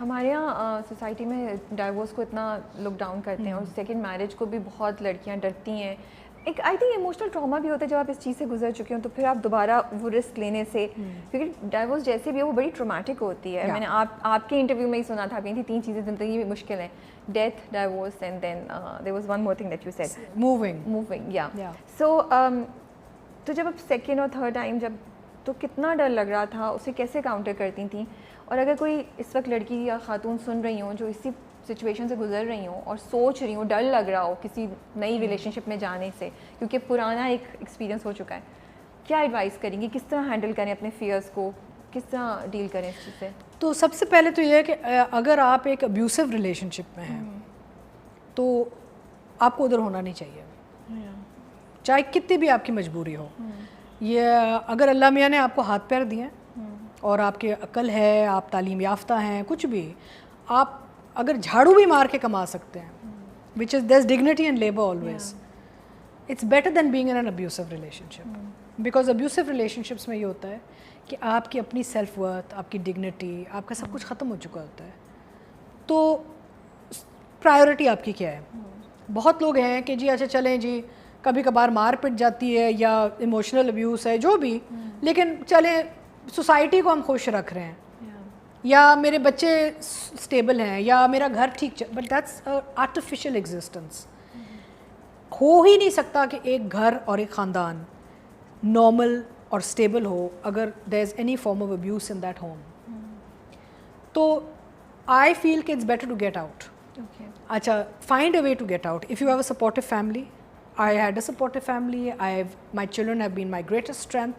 हमारे यहाँ सोसाइटी में डाइवोर्स को इतना लुक डाउन करते हैं और सेकंड मैरिज को भी बहुत लड़कियाँ डरती हैं। एक आई थिंक इमोशनल ट्रॉमा भी होता है जब आप इस चीज़ से गुजर चुके हो तो फिर आप दोबारा वो रिस्क लेने से, क्योंकि डाइवोर्स जैसे भी है वो बड़ी ट्रॉमेटिक होती है। मैंने आपके इंटरव्यू में ही सुना था, आप कहीं थी 3 चीज़ें ज़िंदगी में मुश्किल हैं, death, divorce and then there was one more thing that you said, moving या सो तो जब आप सेकेंड और थर्ड टाइम जब, तो कितना डर लग रहा था, उसे कैसे काउंटर करती थी? और अगर कोई इस वक्त लड़की या खातून सुन रही हो जो इसी सिचुएशन से गुजर रही हो और सोच रही हो, डर लग रहा हो किसी नई रिलेशनशिप में जाने से क्योंकि पुराना एक एक्सपीरियंस हो चुका है, क्या एडवाइस करेंगी? किस तरह हैंडल करें अपने फियर्स को, किस तरह डील करें इस चीज़ से? तो सबसे पहले तो ये है कि अगर आप एक अब्यूसिव रिलेशनशिप में हैं तो आपको उधर होना नहीं चाहिए, चाहे कितनी भी आपकी मजबूरी हो। ये अगर अल्लाह मियाँ ने आपको हाथ पैर दिए और आपके अक्ल है, आप तालीम याफ्ता हैं, कुछ भी, आप अगर झाड़ू भी मार के कमा सकते हैं, which is there is dignity in labour always, it's better than being in an abusive relationship. Because abusive relationships में ये होता है कि आपकी अपनी सेल्फ वर्थ, आपकी डिग्निटी, आपका सब कुछ ख़त्म हो चुका होता है। तो प्रायोरिटी आपकी क्या है? बहुत लोग हैं कि जी अच्छा चलें जी, कभी कभार मार पिट जाती है या इमोशनल अब्यूज़ है, जो भी, लेकिन चलें सोसाइटी को हम खुश रख रहे हैं, या मेरे बच्चे स्टेबल हैं, या मेरा घर ठीक, बट दैट्स आर्टिफिशियल एग्जिस्टेंस। हो ही नहीं सकता कि एक घर और एक ख़ानदान नॉर्मल और स्टेबल हो अगर there is any form of abuse in that home. तो आई फील कि it's better to get out. अच्छा, find a way to get out. If you have a supportive family, I had a supportive family, my children have been my greatest strength.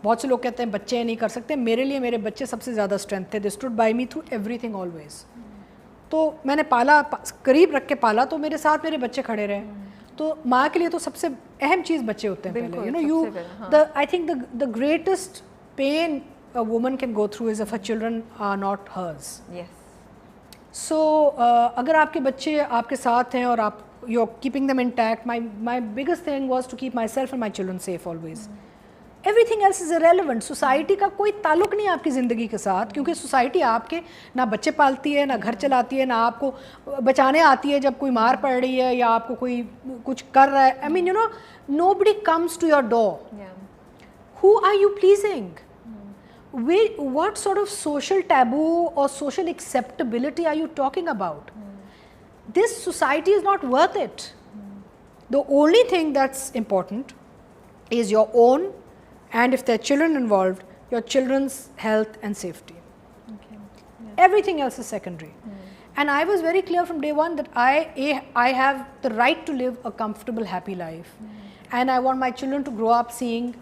बहुत से लोग कहते हैं बच्चे नहीं कर सकते, मेरे लिए मेरे बच्चे सबसे ज़्यादा स्ट्रेंथ थे। They stood by me through everything always. तो मैंने पाला, करीब रख के पाला, तो मेरे साथ मेरे बच्चे खड़े रहे। तो माँ के लिए तो सबसे अहम चीज़ बच्चे होते हैं पहले, you know, you the I think the greatest pain a woman can go through is if her children are not hers. Yes. So अगर आपके बच्चे आपके साथ हैं और आप you're keeping them intact, my biggest thing was to keep myself and my children safe always. Everything else is irrelevant. Society का कोई ताल्लुक नहीं है आपकी ज़िंदगी के साथ, क्योंकि सोसाइटी आपके ना बच्चे पालती है, ना घर चलाती है, ना आपको बचाने आती है जब कोई मार पड़ रही है या आपको कोई कुछ कर रहा है। I mean, you know, nobody comes to your door. Yeah. Who are you pleasing? What sort of social taboo or social acceptability are you talking about? This society is not worth it. The only thing that's important is your own, and if there are children involved, your children's health and safety. Okay. Yeah. Everything else is secondary. And I was very clear from day one that I have the right to live a comfortable, happy life. And I want my children to grow up seeing,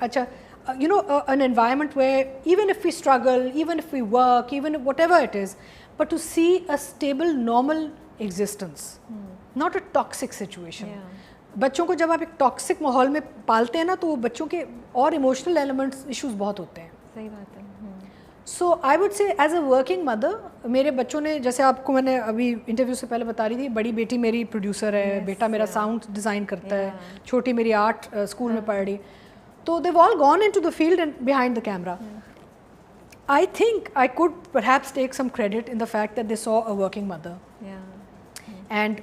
you know, an environment where even if we struggle, even if we work, even if whatever it is, but to see a stable, normal existence, not a toxic situation. बच्चों को जब आप एक toxic माहौल में पालते हैं ना, तो बच्चों के और इमोशनल एलिमेंट्स इश्यूज बहुत होते हैं। सही बात है। So I would say as a working mother, मेरे बच्चों ने, जैसे आपको मैंने अभी इंटरव्यू से पहले बता रही थी, बड़ी बेटी मेरी प्रोड्यूसर है, बेटा मेरा साउंड डिज़ाइन करता है, छोटी मेरी आर्ट स्कूल में पढ़ रही। So they've all gone into the field and behind the camera. I think I could perhaps take some credit in the fact that they saw a working mother and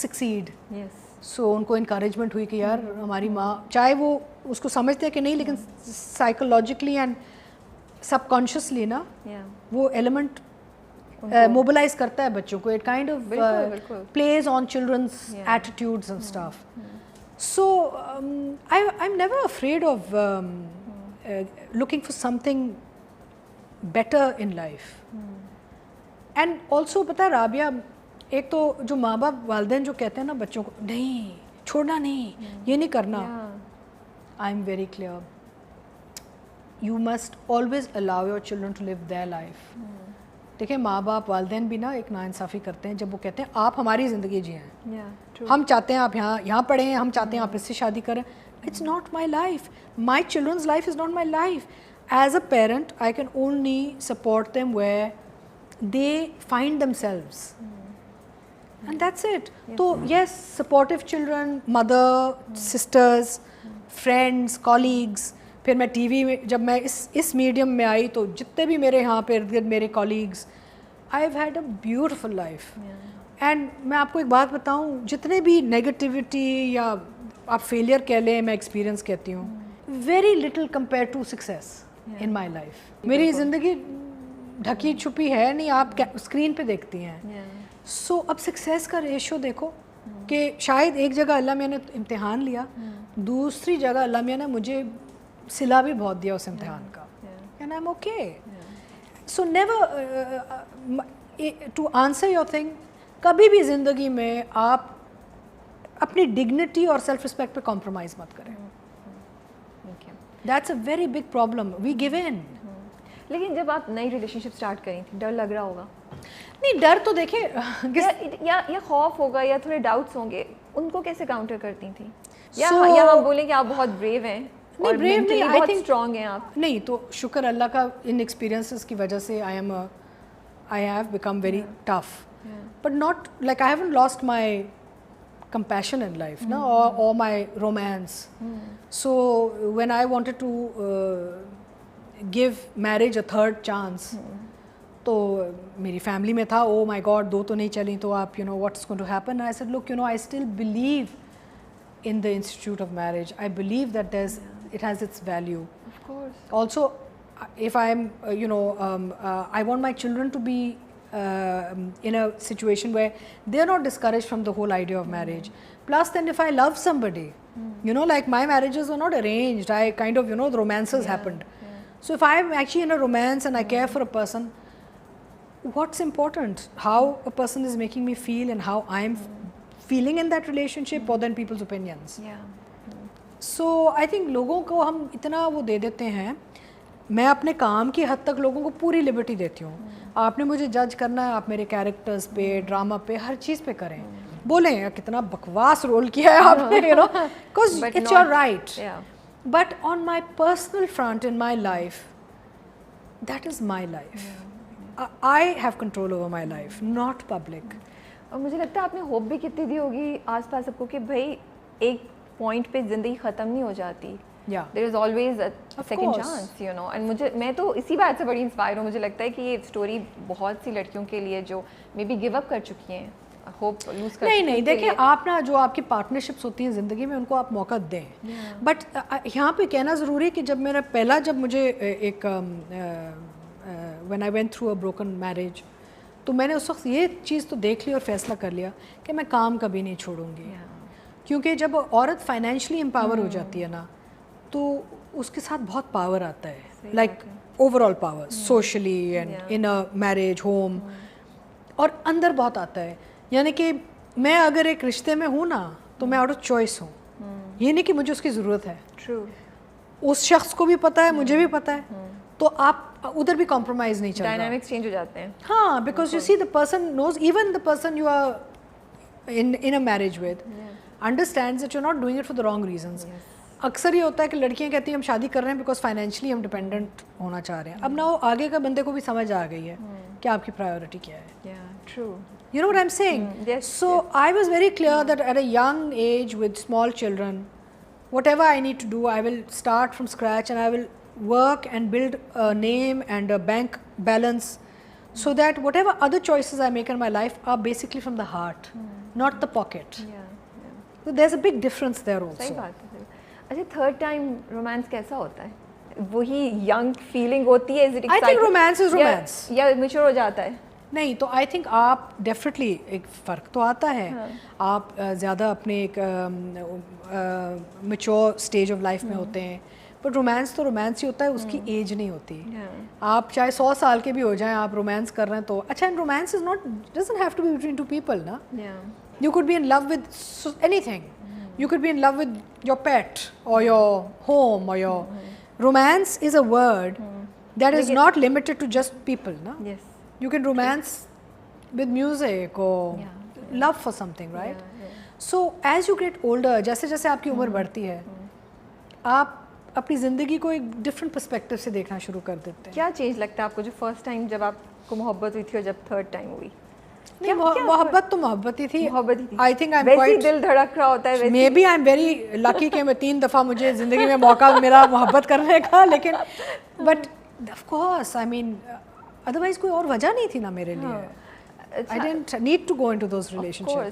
succeed. Yes. So उनको encouragement हुई कि यार हमारी माँ, चाहे वो उसको समझते हैं कि नहीं, लेकिन psychologically and subconsciously ना वो element mobilize करता है बच्चों को. It kind of plays on children's attitudes and stuff. So I'm never afraid of looking for something better in life. And also पता है राबिया, एक तो जो माँ बाप वालिदैन जो कहते हैं ना बच्चों को, नहीं छोड़ना, नहीं ये नहीं करना, I'm very clear. You must always allow your children to live their life. देखिए माँ बाप वालिदैन भी ना एक नाइंसाफ़ी करते हैं जब वो कहते हैं आप हमारी ज़िंदगी जिएं, हम चाहते हैं आप यहाँ पढ़ें, हम चाहते हैं आप इससे शादी करें. It's not my life, my children's life is not my life. As a parent I can only support them where they find themselves and that's it. तो yes, supportive children, mother, sisters, friends, colleagues. फिर मैं TV में, जब मैं इस medium में आई तो जितने भी मेरे यहाँ पे इर्द गिर्द मेरे colleagues, I have had a beautiful life. And मैं आपको एक बात बताऊं, जितने भी नेगेटिविटी या आप फेलियर कह लें, मैं एक्सपीरियंस कहती हूँ, very little compare to success in my life. मेरी ज़िंदगी ढकी छुपी है नहीं, आप स्क्रीन पे देखती हैं। सो अब सक्सेस का रेशो देखो कि शायद एक जगह अल्लाह मियाँ ने इम्तिहान लिया, दूसरी जगह अल्लाह मियाँ ने मुझे सिला भी बहुत दिया उस इम्तिहान का, and I am okay. So never to answer your thing, कभी भी ज़िंदगी में आप अपनी डिग्निटी और सेल्फ रिस्पेक्ट पे कॉम्प्रोमाइज़ मत करें। That's a very big problem, we give in. लेकिन जब आप नई रिलेशनशिप स्टार्ट करी थी, डर लग रहा होगा? नहीं, डर तो देखिए या खौफ होगा या थोड़े डाउट्स होंगे, उनको कैसे काउंटर करती थी? या हम बोलें कि आप बहुत ब्रेव हैं? नहीं, ब्रेव नहीं, बहुत स्ट्रॉन्ग हैं आप। नहीं, तो शुक्र अल्लाह का, इन एक्सपीरियंसेस की वजह से I have become very tough, but not like I haven't lost my compassion in life, no, or my romance. So when I wanted to give marriage a third chance, तो मेरी फैमिली में था, oh my God, दो तो नहीं चली तो आप, you know, what's going to happen? I said, look, you know, I still believe in the institute of marriage. I believe that it has its value. Of course. Also, if I'm, I want my children to be in a situation where they're not discouraged from the whole idea of marriage. Plus, then if I love somebody, you know, like my marriages were not arranged, I kind of, you know, the romances happened. So if I'm actually in a romance and I care for a person, what's important? How a person is making me feel and how I'm feeling in that relationship, more than people's opinions. So I think लोगों को हम इतना वो दे देते हैं, मैं अपने काम की हद तक लोगों को पूरी लिबर्टी देती हूँ। आपने मुझे जज करना है, आप मेरे कैरेक्टर्स पे, ड्रामा पे, हर चीज़ पे करें, बोलें कितना बकवास रोल किया है आपने, you know, because it's your right. But on my personal front in my life, that is my life. I have control over my life, not public. और मुझे लगता है आपने होप भी कितनी दी होगी आसपास सबको कि भाई एक पॉइंट पे ज़िंदगी ख़त्म नहीं हो जाती। There is always a second chance, you know. And मैं तो इसी बात से बड़ी इंस्पायर हूँ। मुझे लगता है कि ये स्टोरी बहुत सी लड़कियों के लिए जो मे बी गिव अप कर चुकी हैं, होप लूज कर नहीं, देखिए आप ना, जो आपकी पार्टनरशिप्स होती हैं ज़िंदगी में, उनको आप मौका दें। बट यहाँ पे कहना ज़रूरी है कि जब मुझे एक when I went through a broken marriage, तो मैंने उस वक्त ये चीज़ तो देख ली और फैसला कर लिया कि मैं काम कभी नहीं छोड़ूंगी। क्योंकि जब औरत फाइनेंशियली एम्पावर हो जाती है ना, तो उसके साथ बहुत पावर आता है, like overall power, socially and in a marriage home, और अंदर बहुत आता है। यानी कि मैं अगर एक रिश्ते में हूँ ना, तो मैं आउट ऑफ चॉइस हूँ, ये नहीं कि मुझे उसकी ज़रूरत है। उस शख्स को भी पता है, मुझे भी पता है, तो आप उधर भी कॉम्प्रोमाइज़ नहीं चल रहा, डायनामिक्स चेंज हो जाते हैं। हाँ, because you see the person knows, even the person you are in a marriage with understands that you are not doing it for the wrong reasons. अक्सर ये होता है कि लड़कियां कहती हैं हम शादी कर रहे हैं बिकॉज फाइनेंशियली हम डिपेंडेंट होना चाह रहे हैं। अब ना वो आगे का बंदे को भी समझ आ गई है कि आपकी प्रायोरिटी क्या है। You know what I'm saying? Yes. So I was very clear that at a young age with small children, whatever I need to do, I will start from scratch and I will work and build a name and a bank balance, so that whatever other choices I make in my life are basically from the heart, not the pocket. So there's a big difference there also. सही बात है। अच्छा, third time romance कैसा होता है? वही young feeling होती है? I think romance is romance. या मैच्योर हो जाता है? नहीं, तो आई थिंक आप डेफिनेटली एक फ़र्क तो आता है। आप ज़्यादा अपने एक मैच्योर स्टेज ऑफ लाइफ में होते हैं, बट रोमांस तो रोमांस ही होता है, उसकी एज नहीं होती। आप चाहे 100 साल के भी हो जाएं, आप रोमांस कर रहे हैं तो अच्छा। And romance is not, doesn't have to be between two people ना। You could be in love with anything, you could be in love with your pet or your home or your romance is a word that is not limited to just people, no? Yes. You can romance with music or love for something, right? So as you get older, जैसे जैसे आपकी उम्र बढ़ती है, आप अपनी ज़िंदगी को एक डिफरेंट पर्सपेक्टिव से देखना शुरू कर देते हैं। क्या चेंज लगता है आपको जो फर्स्ट टाइम जब आपको मोहब्बत हुई थी और जब थर्ड टाइम हुई? मोहब्बत तो मोहब्बत ही थी। I think I am quite, दिल धड़क रहा होता है। Maybe I am very lucky कि मैं 3 दफ़ा मुझे ज़िंदगी में मौका मिला मोहब्बत करने का, लेकिन but of course I mean otherwise कोई और वजह नहीं थी ना मेरे लिए। I didn't need to go into those relationships.